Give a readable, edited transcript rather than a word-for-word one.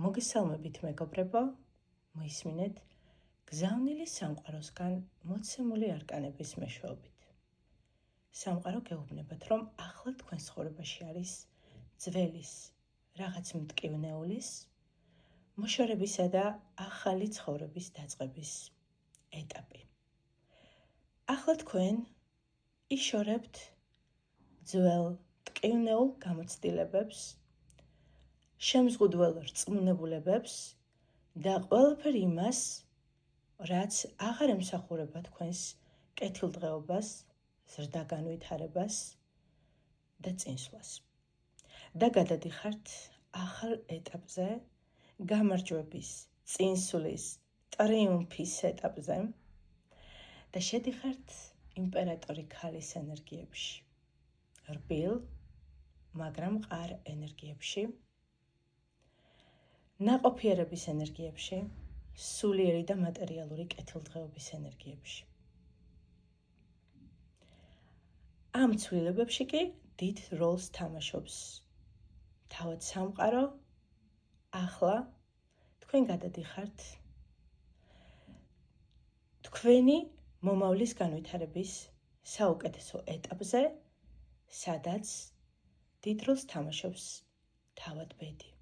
მოგესალმებით მეგობრებო, მოისმინეთ გზავნილი სამყაროსგან მოცემული არკანების მეშვეობით. სამყარო გეუბნებათ, რომ ახლა თქვენ ცხოვრებაში არის ძველის, რაღაც მტკივნეულის, მოშორებისა და ახალი ცხოვრების დაწყების ეტაპი. ახლა თქვენ იშორებთ ძველ მტკივნეულ გამოცდილებებს, შემზღუდველ რწმუნებულებებს და ყველაფერ იმას, რაც აღარ ემსახურება თქვენს კეთილდღეობას, ზრდაგანვითარებას და წინსვლას. და გადადიხართ ახალ ეტაპზე, გამარჯვების, წინსვლის, ტრიუმფის ეტაპზე და შედიხართ იმპერატორი ქალის ენერგიებში, რბილ, მაგრამ მყარ ენერგიებში, ნაყოფიერების ენერგიებში, სულიერი და მატერიალური კეთილდღეობის ენერგიებში. ამ ცვლილებებში კი დიდ როლს თამაშობს თავად სამყარო. ახლა თქვენ გადადიხართ თქვენი მომავლის განვითარების საუკეთესო ეტაპზე, სადაც დიდ როლს თამაშობს თავად ბედი.